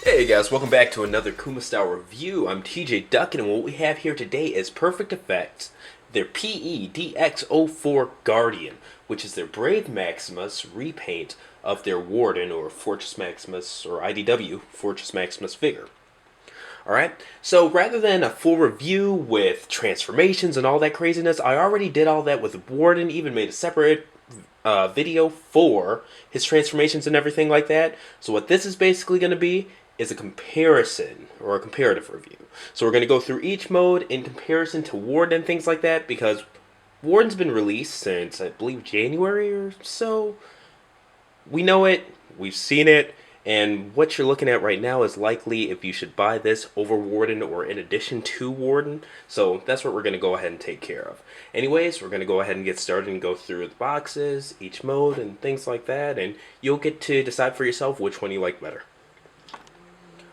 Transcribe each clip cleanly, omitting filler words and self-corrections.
Hey guys, welcome back to another Kuma Style review. I'm TJ Duckin, and what we have here today is Perfect Effects, their PE DX04 Guardian, which is their Brave Maximus repaint of their Warden, or Fortress Maximus, or IDW, Fortress Maximus figure. Alright, so rather than a full review with transformations and all that craziness, I already did all that with Warden, even made a separate video for his transformations and everything like that. So what this is basically going to be is a comparison or a comparative review. So we're going to go through each mode in comparison to Warden and things like that, because Warden's been released since I believe January or so. We know it, we've seen it, and what you're looking at right now is likely if you should buy this over Warden or in addition to Warden. So that's what we're going to go ahead and take care of. Anyways, we're going to go ahead and get started and go through the boxes, each mode, and things like that, and you'll get to decide for yourself which one you like better.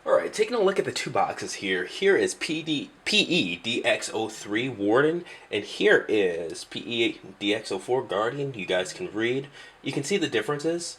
Alright, taking a look at the two boxes here. Here is PE DX03 Warden, and here is PE DX04 Guardian. You guys can read. You can see the differences.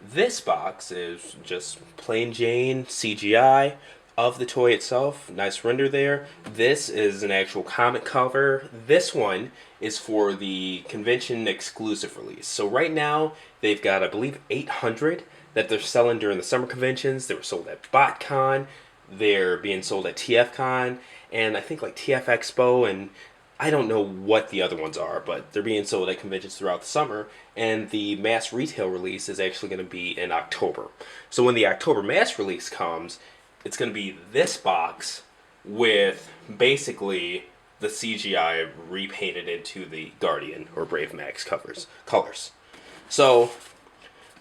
This box is just plain Jane CGI of the toy itself. Nice render there. This is an actual comic cover. This one is for the convention exclusive release. So right now, they've got, I believe, 800 that they're selling during the summer conventions. They were sold at BotCon. They're being sold at TFCon. And I think like TF Expo, and I don't know what the other ones are, but they're being sold at conventions throughout the summer. And the mass retail release is actually going to be in October. So when the October mass release comes, it's going to be this box with basically the CGI repainted into the Guardian or Brave Max colors. So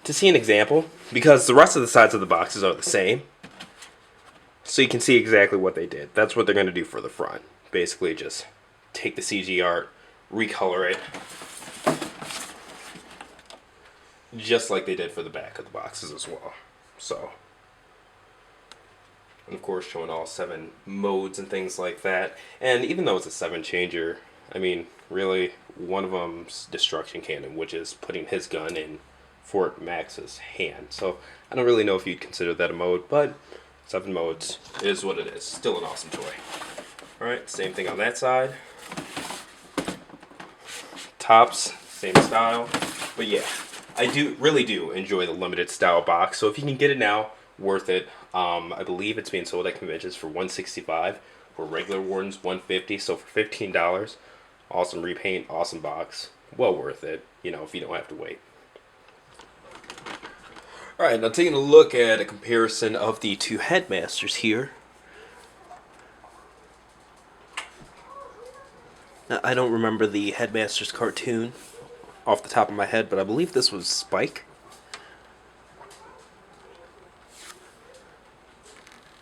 to see an example, because the rest of the sides of the boxes are the same, so you can see exactly what they did. That's what they're going to do for the front. Basically just take the CG art, recolor it, just like they did for the back of the boxes as well. So, and of course showing all 7 modes and things like that. And even though it's a 7 changer, I mean, really, one of them's Destruction Cannon, which is putting his gun in Fort Max's hand. So I don't really know if you'd consider that a mode, but 7 modes is what it is. Still an awesome toy. Alright, same thing on that side. Tops, same style. But yeah, I really do enjoy the limited style box. So if you can get it now, worth it. I believe it's being sold at conventions for $165. For regular Wardens, $150. So for $15, awesome repaint, awesome box. Well worth it, you know, if you don't have to wait. Alright, now taking a look at a comparison of the two Headmasters here. Now, I don't remember the Headmasters cartoon off the top of my head, but I believe this was Spike,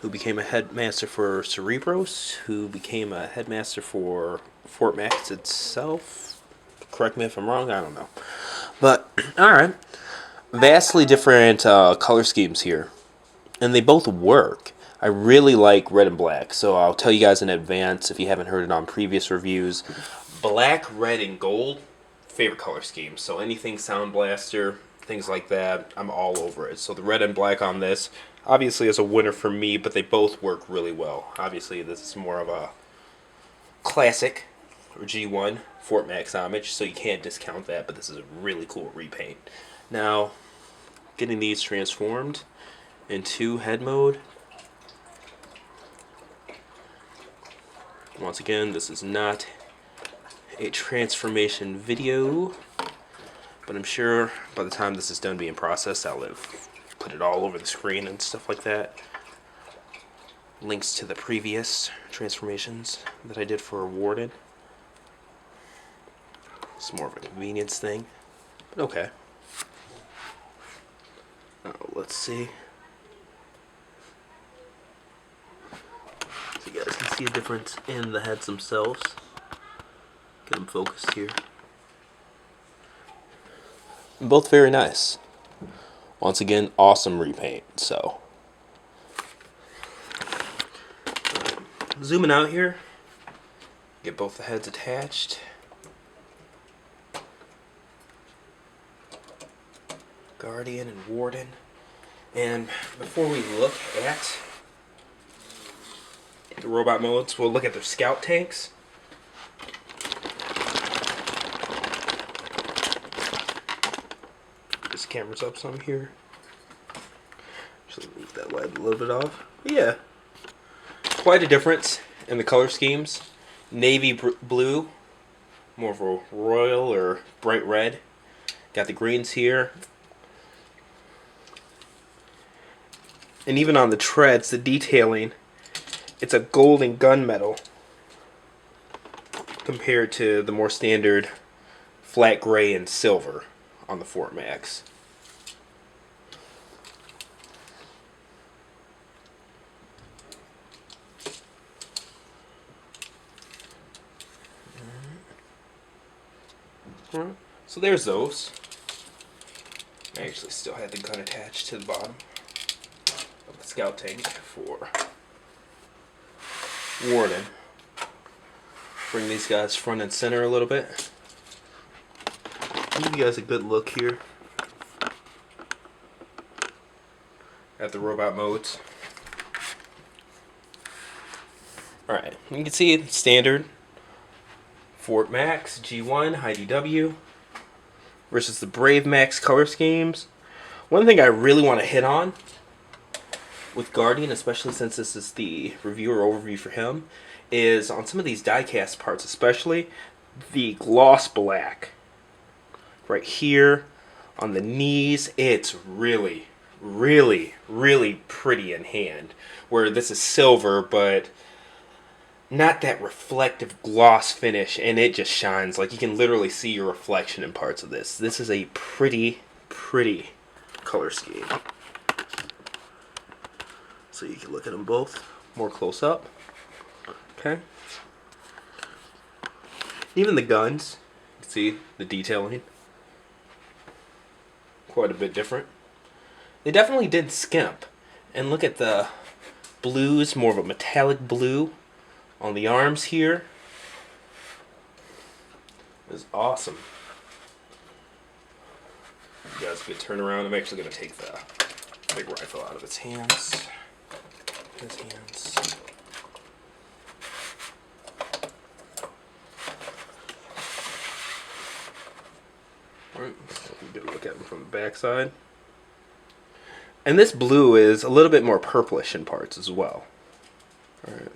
who became a Headmaster for Cerebros, who became a Headmaster for Fort Max itself. Correct me if I'm wrong, I don't know. But, alright. Vastly different color schemes here, and they both work. I really like red and black, so I'll tell you guys in advance if you haven't heard it on previous reviews. Black, red, and gold, favorite color scheme. So anything Sound Blaster, things like that, I'm all over it. So the red and black on this obviously is a winner for me, but they both work really well. Obviously this is more of a classic or G1 Fort Max homage, so you can't discount that, but this is a really cool repaint. Now, getting these transformed into head mode. Once again, this is not a transformation video, but I'm sure by the time this is done being processed, I'll have put it all over the screen and stuff like that. Links to the previous transformations that I did for Warden. It's more of a convenience thing, but okay. Let's see. So you guys can see a difference in the heads themselves. Get them focused here. Both very nice. Once again, awesome repaint. So, zooming out here, get both the heads attached. Guardian and Warden. And before we look at the robot modes, we'll look at their scout tanks. This camera's up some here. Just move that light a little bit off. But yeah, quite a difference in the color schemes. Navy blue, more of a royal or bright red. Got the greens here. And even on the treads, the detailing, it's a golden gunmetal compared to the more standard flat gray and silver on the Fort Max. So there's those. I actually still had the gun attached to the bottom of the scout tank for warning. Bring these guys front and center a little bit. Give you guys a good look here at the robot modes. Alright, you can see standard Fort Max, G1, IDW versus the Brave Max color schemes. One thing I really want to hit on with Gaurdian, especially since this is the reviewer overview for him, is on some of these diecast parts, especially the gloss black. Right here on the knees, it's really, really, really pretty in hand. Where this is silver, but not that reflective gloss finish, and it just shines. Like you can literally see your reflection in parts of this. This is a pretty, pretty color scheme. So you can look at them both more close up. Okay. Even the guns, you can see the detailing. Quite a bit different. They definitely did skimp. And look at the blues, more of a metallic blue on the arms here. It's awesome. You guys could turn around. I'm actually going to take the big rifle out of its hands. His hands. Alright, so we get a look at them from the backside. And this blue is a little bit more purplish in parts as well. Alright.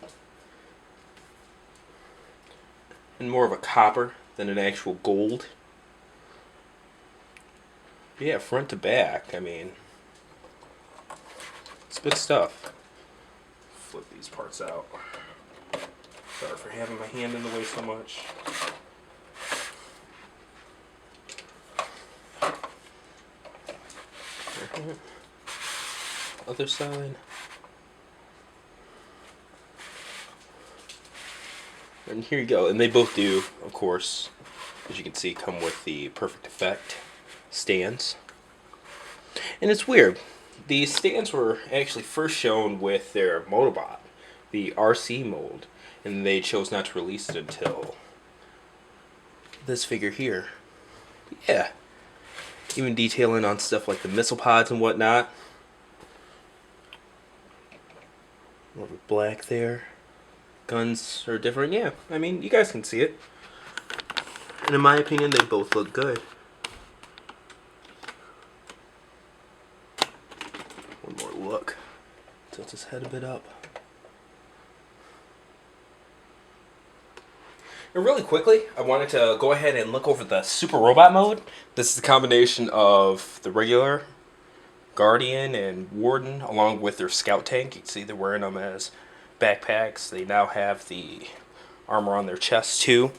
And more of a copper than an actual gold. But yeah, front to back, I mean, it's good stuff. Flip these parts out. Sorry for having my hand in the way so much. Other side. And here you go. And they both do, of course, as you can see, come with the Perfect Effect stands. And it's weird. These stands were actually first shown with their Motobot, the RC mold, and they chose not to release it until this figure here. But yeah. Even detailing on stuff like the missile pods and whatnot. More of a black there. Guns are different. Yeah, I mean, you guys can see it. And in my opinion, they both look good. One more look. Tilt his head a bit up. And really quickly, I wanted to go ahead and look over the Super Robot mode. This is the combination of the regular Gaurdian and Warden, along with their Scout Tank. You can see they're wearing them as backpacks. They now have the armor on their chest too.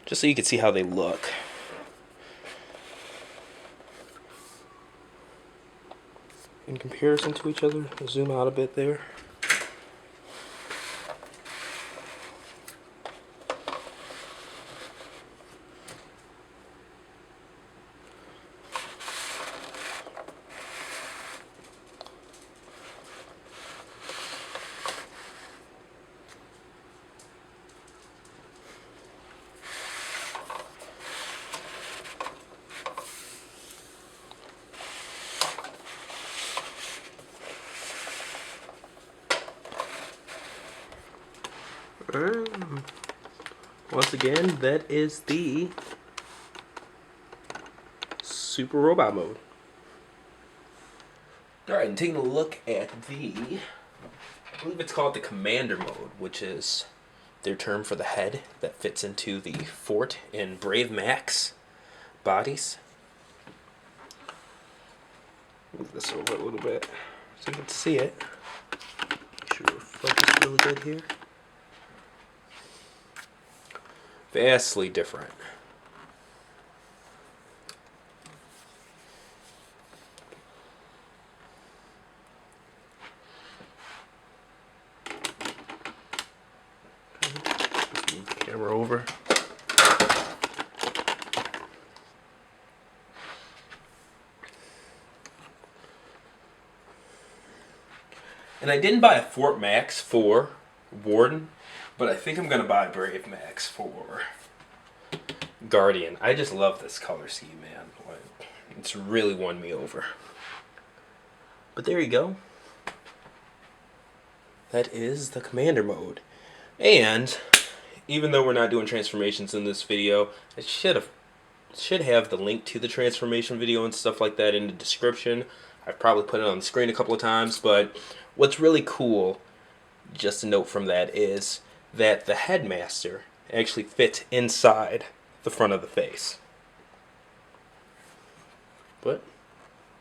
Just so you can see how they look. In comparison to each other, I'll zoom out a bit there. Once again, that is the Super Robot mode. Alright, and taking a look at I believe it's called the Commander mode, which is their term for the head that fits into the Fort and Brave Max bodies. Move this over a little bit so you can see it. Make sure we're focused really good here. Vastly different. Just move the camera over. And I didn't buy a Fort Max for Warden, but I think I'm going to buy a Brave Max for Guardian. I just love this color scheme, man. Like, it's really won me over. But there you go. That is the Commander mode. And even though we're not doing transformations in this video, I should have the link to the transformation video and stuff like that in the description. I've probably put it on the screen a couple of times, but what's really cool, just a note from that, is that the Headmaster actually fits inside the front of the face. But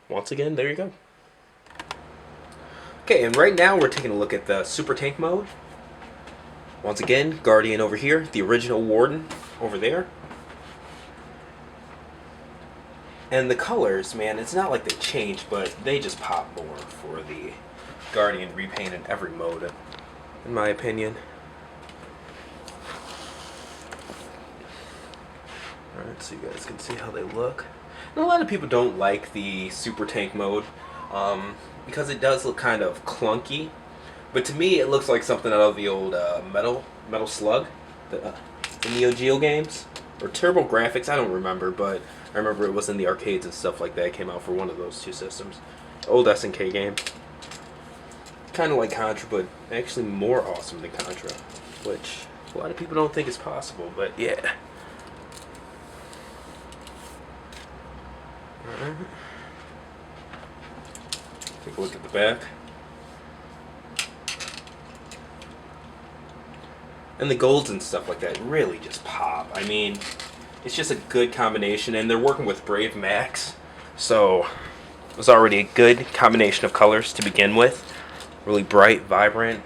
once again, there you go. Okay, and right now we're taking a look at the Super Tank mode. Once again, Guardian over here, the original Warden over there. And the colors, man, it's not like they change, but they just pop more for the Guardian repaint in every mode, in my opinion. Alright, so you guys can see how they look. And a lot of people don't like the Super Tank mode because it does look kind of clunky. But to me, it looks like something out of the old Metal Slug, the Neo Geo games. Or Turbo Graphics, I don't remember, but I remember it was in the arcades and stuff like that. It came out for one of those two systems. Old SNK game. Kind of like Contra, but actually more awesome than Contra. Which a lot of people don't think is possible, but yeah. Alright. Take a look at the back. And the golds and stuff like that really just pop. I mean, it's just a good combination, and they're working with Brave Max, so it was already a good combination of colors to begin with. Really bright, vibrant,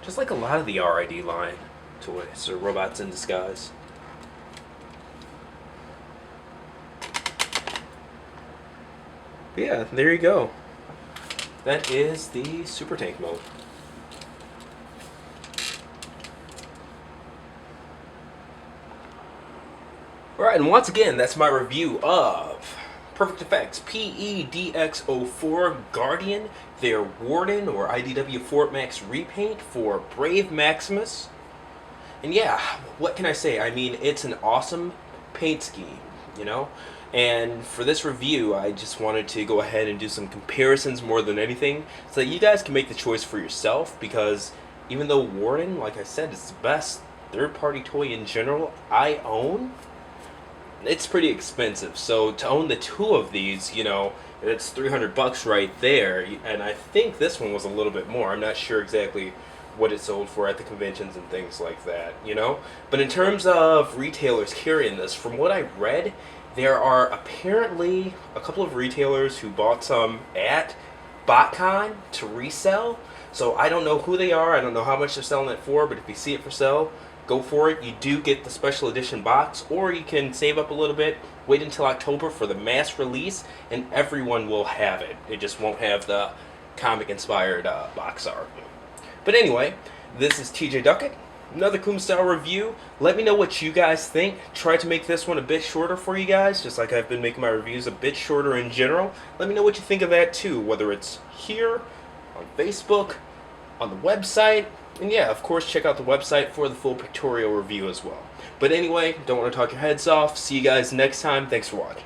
just like a lot of the RID line toys, or robots in disguise. But yeah, there you go. That is the Super Tank mode. Alright, and once again, that's my review of Perfect Effects PE DX04 Guardian, their Warden or IDW Fort Max repaint for Brave Maximus. And yeah, what can I say? I mean, it's an awesome paint scheme, you know? And for this review, I just wanted to go ahead and do some comparisons more than anything, so that you guys can make the choice for yourself, because even though Warden, like I said, is the best third-party toy in general I own, it's pretty expensive. So to own the two of these, you know, it's $300 right there. And I think this one was a little bit more. I'm not sure exactly what it sold for at the conventions and things like that, you know. But in terms of retailers carrying this, from what I read, there are apparently a couple of retailers who bought some at BotCon to resell. So I don't know who they are. I don't know how much they're selling it for, but if you see it for sale, go for it. You do get the special edition box, or you can save up a little bit, wait until October for the mass release, and everyone will have it. It just won't have the comic-inspired box art. But anyway, this is TJ Duckett, another Kuma Style review. Let me know what you guys think. Try to make this one a bit shorter for you guys, just like I've been making my reviews a bit shorter in general. Let me know what you think of that too, whether it's here, on Facebook, on the website. And yeah, of course, check out the website for the full pictorial review as well. But anyway, don't want to talk your heads off. See you guys next time. Thanks for watching.